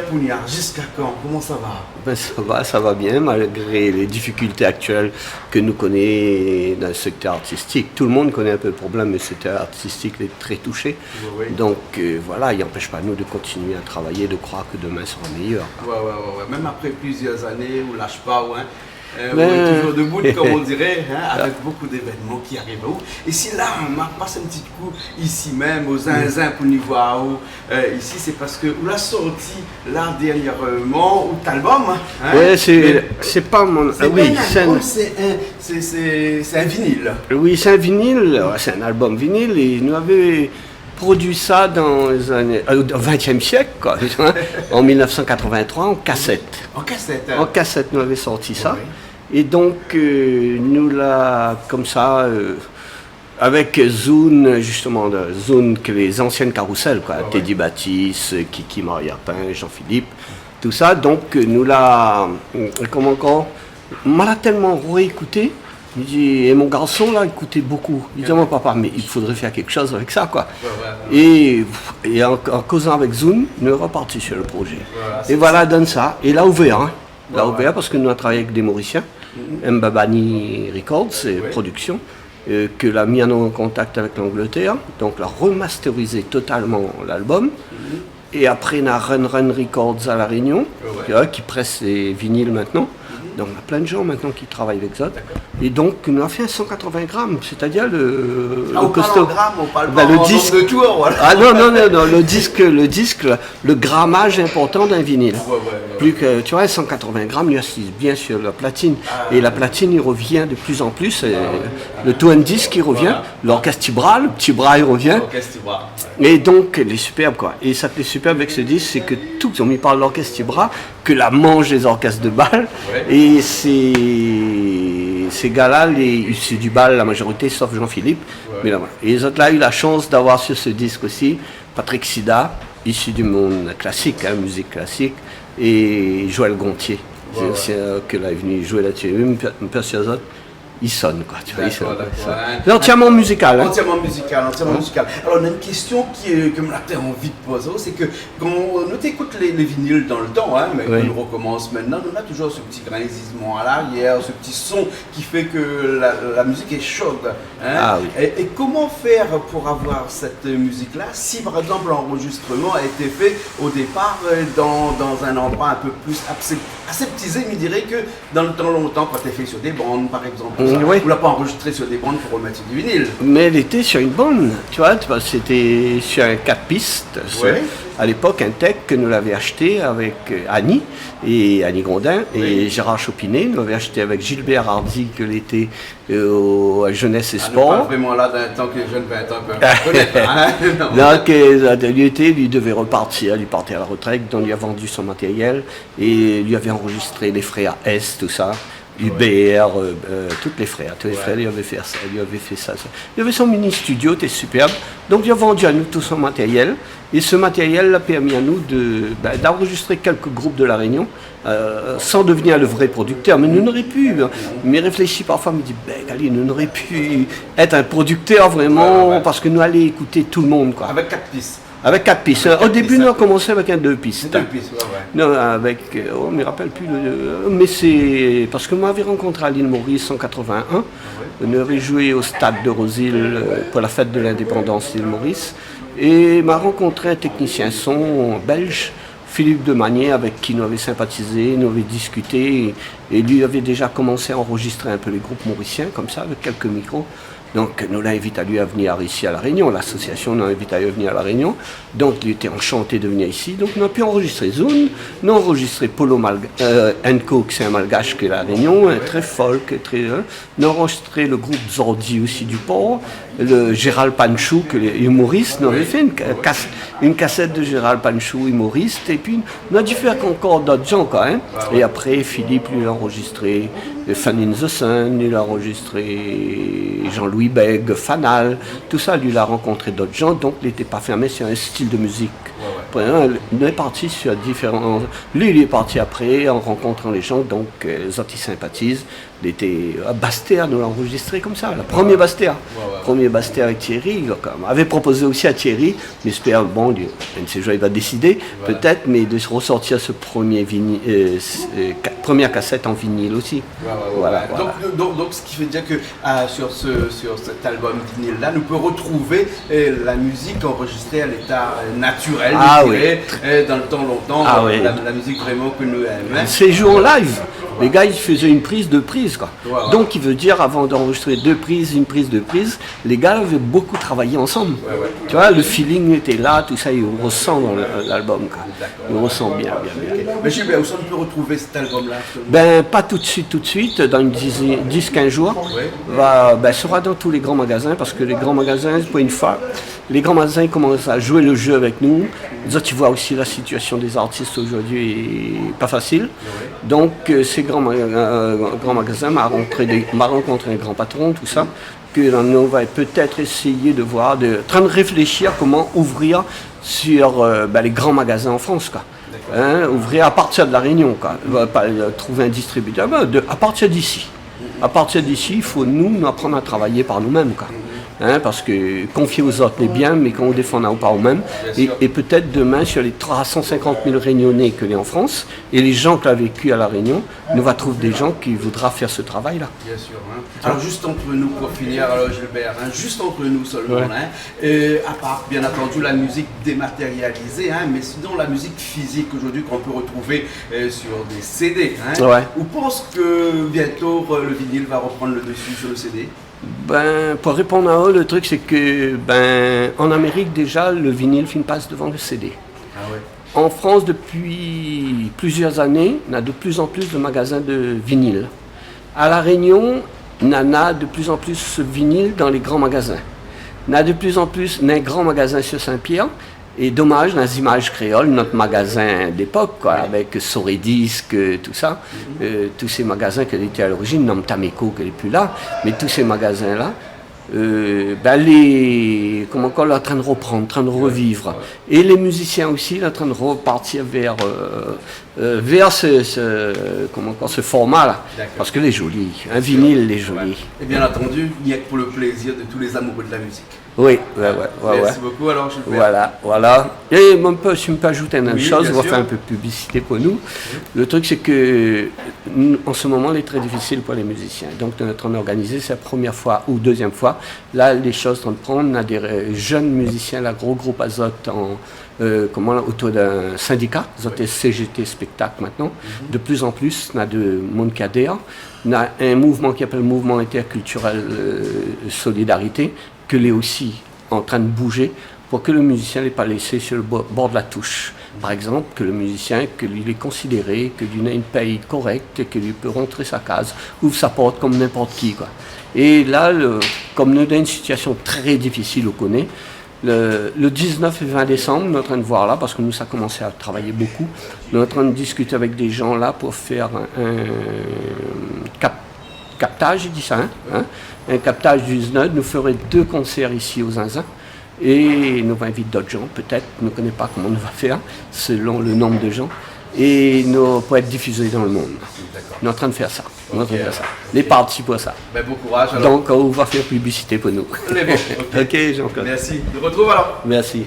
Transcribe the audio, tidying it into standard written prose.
Pougnard, jusqu'à quand? Comment ça va? Ben, ça va bien, malgré les difficultés actuelles que nous connaissons dans le secteur artistique. Tout le monde connaît un peu le problème, mais le secteur artistique est très touché. Oui. Donc voilà, il n'empêche pas nous de continuer à travailler, de croire que demain sera meilleur. Ouais. Même après plusieurs années, on ne lâche pas, ouais. On est toujours debout, comme on dirait, hein, avec beaucoup d'événements qui arrivent. Et si là, on passe un petit coup ici même, aux Zinzin pour nous voir, ici, c'est parce que on a sorti là dernièrement, ou l'album. Hein, oui, c'est pas mon. Oui, c'est un vinyle. Oui, c'est un vinyle, c'est un album vinyle, et nous avions produit ça dans les années, au XXe siècle, quoi, en 1983, en cassette. En cassette. En cassette, nous avions sorti ça. Oui. Et donc, nous l'a, comme ça, avec Zoun, justement, Zoun, que les anciennes carousels, quoi, Teddy Baptiste, Kiki Mariapin, Jean-Philippe, tout ça. Donc, nous l'a, comment encore, on m'a tellement réécouté. Il dit, et mon garçon là écoutait beaucoup. Il dit, mon papa, mais il faudrait faire quelque chose avec ça, quoi. Et en causant avec Zoom, nous sommes repartis sur le projet. Et voilà, donne ça. Et là, OVA, parce que nous avons travaillé avec des Mauriciens, Mbabani Records, production, que l'a mis en contact avec l'Angleterre, donc l'a remasterisé totalement l'album. Et après, on a Run Records à La Réunion, qui presse les vinyles maintenant. Donc, on a plein de gens maintenant qui travaillent avec ça. Et donc, nous avons fait un 180 grammes, c'est-à-dire le costaud. On parle pas le disque de tour, voilà. Ah non, le disque, le grammage important d'un vinyle. Plus que, tu vois, 180 grammes, il assise bien sur la platine. Et la platine, il revient de plus en plus. Le twin disc, il revient. L'orchestre bras, le petit bras, il revient. Et donc, il est superbe, quoi. Et ça qui est superbe avec ce disque, c'est que tout, on y parle de l'orchestre bras, que la manche des orchestres de bal. Et ces gars-là, c'est du bal, la majorité, sauf Jean-Philippe. Mais là, et les autres là, ont eu la chance d'avoir sur ce disque aussi Patrick Sida, issu du monde classique, musique classique, et Joël Gontier, que là est venu jouer là-dessus. Même sur les autres, il sonne, quoi. Tu vois, il sonne. C'est entièrement musical. Entièrement musical. Alors, on a une question que me l'a envie de poser, c'est que quand on écoute les vinyles dans le temps, mais qu'on recommence maintenant, on a toujours ce petit grésillement à l'arrière, ce petit son qui fait que la musique est chaude. Et comment faire pour avoir cette musique-là si, par exemple, l'enregistrement a été fait au départ dans un endroit un peu plus aseptisé, il me dirait que dans le temps longtemps, quand tu es fait sur des bandes, par exemple, on ne l'a pas enregistré sur des bandes pour remettre du vinyle. Mais elle était sur une bande, tu vois, c'était sur un 4 pistes. À l'époque, un tech que nous l'avions acheté avec Annie Grondin et Gérard Chopinet. Nous l'avions acheté avec Gilbert Hardy, que l'était à Jeunesse et Sport. Pas vraiment là d'un temps que les jeunes 20 ans peuvent connaître. Donc, lui devait repartir, lui partait à la retraite, donc il a vendu son matériel et lui avait enregistré les frères S, tout ça. UBR, tous les frères, lui avaient fait ça, Il avait son mini studio, c'était superbe. Donc il a vendu à nous tout son matériel. Et ce matériel a permis à nous d'enregistrer quelques groupes de La Réunion sans devenir le vrai producteur. Mais nous n'aurions pu, mais réfléchis parfois, me dit, nous n'aurions pu être un producteur vraiment parce que nous allions écouter tout le monde, quoi. Avec 4 pistes. Avec 4 pistes. Au début, nous avons commencé avec un 2 pistes. 2 pistes, Non, avec. On ne me rappelle plus. Mais c'est. Parce que moi, j'avais rencontré à l'île Maurice en 81. Nous avions joué au stade de Rosil pour la fête de l'indépendance de l'île Maurice. Et m'a rencontré un technicien son belge, Philippe Demanier, avec qui nous avions sympathisé, nous avions discuté. Et lui avait déjà commencé à enregistrer un peu les groupes mauriciens, comme ça, avec quelques micros. Donc, nous l'invitons à venir ici à La Réunion. L'association nous invite à venir à La Réunion. Donc, il était enchanté de venir ici. Donc, nous avons pu enregistrer Zoom. Nous avons enregistré Polo Enco, c'est un malgache qui est à La Réunion, très folk. Nous avons enregistré le groupe Zordi aussi du port. Le Gérald Panchou, que les humoristes. Nous avons fait une cassette de Gérald Panchou, humoriste. Et puis, nous avons dû faire encore d'autres gens, quand même. Et après, Philippe lui a enregistré Fun in the Sun, il a enregistré Jean-Louis Bègue, Fanal, tout ça, lui, il a rencontré d'autres gens, donc il n'était pas fermé sur un style de musique On est parti sur différents... Lui, il est parti après, en rencontrant les gens, donc les autres, ils sympathisent. Il était à Bastéa, nous l'a enregistré comme ça, le premier Bastéa. Premier Bastéa avec Thierry. On avait proposé aussi à Thierry, mais j'espère, bon, un de ces jours, il va décider, peut-être, mais de ressortir ce premier première cassette en vinyle aussi. Voilà. Donc, ce qui veut dire que sur cet album vinyle-là, nous pouvons retrouver la musique enregistrée à l'état naturel, dans le temps longtemps, la musique vraiment que nous aimons. C'est joué en live. Les gars, ils faisaient une prise, deux prises, quoi. Donc, il veut dire, avant d'enregistrer deux prises, une prise, deux prises, les gars avaient beaucoup travaillé ensemble. Tu vois, le feeling était là, tout ça, il ressent dans l'album, quoi. Il ressent bien. Mais Gilbert, où est-ce qu'on peut retrouver cet album-là? Ben, pas tout de suite, dans une 10-15 jours. Sera dans tous les grands magasins, parce que les grands magasins, pour une fois, les grands magasins commencent à jouer le jeu avec nous. Les autres, tu vois aussi la situation des artistes aujourd'hui est pas facile. Donc, ces grands magasins m'a rencontré un grand patron, tout ça, que on va peut-être essayer de voir, train de réfléchir comment ouvrir sur les grands magasins en France, quoi. Ouvrir à partir de la Réunion, quoi. Pas trouver un distributeur, à partir d'ici. À partir d'ici, il faut nous apprendre à travailler par nous-mêmes, quoi. Parce que confier aux autres est bien, mais quand on défend pas nous-mêmes, et peut-être demain, sur les 350 000 Réunionnais que l'est en France, et les gens qui ont vécu à La Réunion, nous va trouver des gens qui voudront faire ce travail-là. Bien sûr. Alors juste entre nous, pour finir, Gilbert, juste entre nous seulement, à part bien entendu la musique dématérialisée, mais sinon la musique physique aujourd'hui qu'on peut retrouver sur des CD. On pense que bientôt le vinyle va reprendre le dessus sur le CD? Pour répondre à eux, le truc c'est que en Amérique déjà le vinyle passe devant le CD. En France depuis plusieurs années, on a de plus en plus de magasins de vinyle. À La Réunion, on a de plus en plus ce vinyle dans les grands magasins. On a de plus en plus un grand magasin sur Saint-Pierre. Et dommage, dans les images créoles, notre magasin d'époque, avec Soredisc, tout ça, tous ces magasins qui étaient à l'origine, Nom Tameco qui n'est plus là, mais tous ces magasins-là, comment on est en train de reprendre, en train de revivre. Et les musiciens aussi, en train de repartir vers ce format-là. Parce que les joli, un vinyle, les joli. Et bien entendu, il n'y a que pour le plaisir de tous les amoureux de la musique. Oui. Merci beaucoup alors, Gilbert. Voilà. Et si on peut ajouter une chose, on va faire un peu de publicité pour nous. Le truc, c'est que en ce moment, il est très difficile pour les musiciens. Donc, on est en train d'organiser, c'est la première fois ou deuxième fois. Là, les choses sont en train de prendre. On a des jeunes musiciens, la gros groupe Azote, autour d'un syndicat, Azote CGT Spectacle maintenant. De plus en plus, on a de monde qui adhère. On a un mouvement qui s'appelle Mouvement interculturel Solidarité, que l'est aussi en train de bouger pour que le musicien n'est pas laissé sur le bord de la touche. Par exemple, que le musicien, qu'il est considéré, que lui a une paye correcte, et que lui peut rentrer sa case, ouvre sa porte comme n'importe qui, quoi. Et là, comme nous avons une situation très difficile, on connaît, le 19 et 20 décembre, nous sommes en train de voir là, parce que nous, ça a commencé à travailler beaucoup, nous sommes en train de discuter avec des gens là pour faire un captage, il dit ça, un captage du 19, nous ferons 2 concerts ici aux Zinzins, et nous inviter d'autres gens, peut-être, on ne connaît pas comment on va faire, selon le nombre de gens, et nous pour être diffusés dans le monde. Nous sommes en train de faire ça. Les partis pour ça. Bon courage alors. Donc on va faire publicité pour nous. Ok, ok, Jean-Claude. Merci. Nous retrouvons alors. Merci.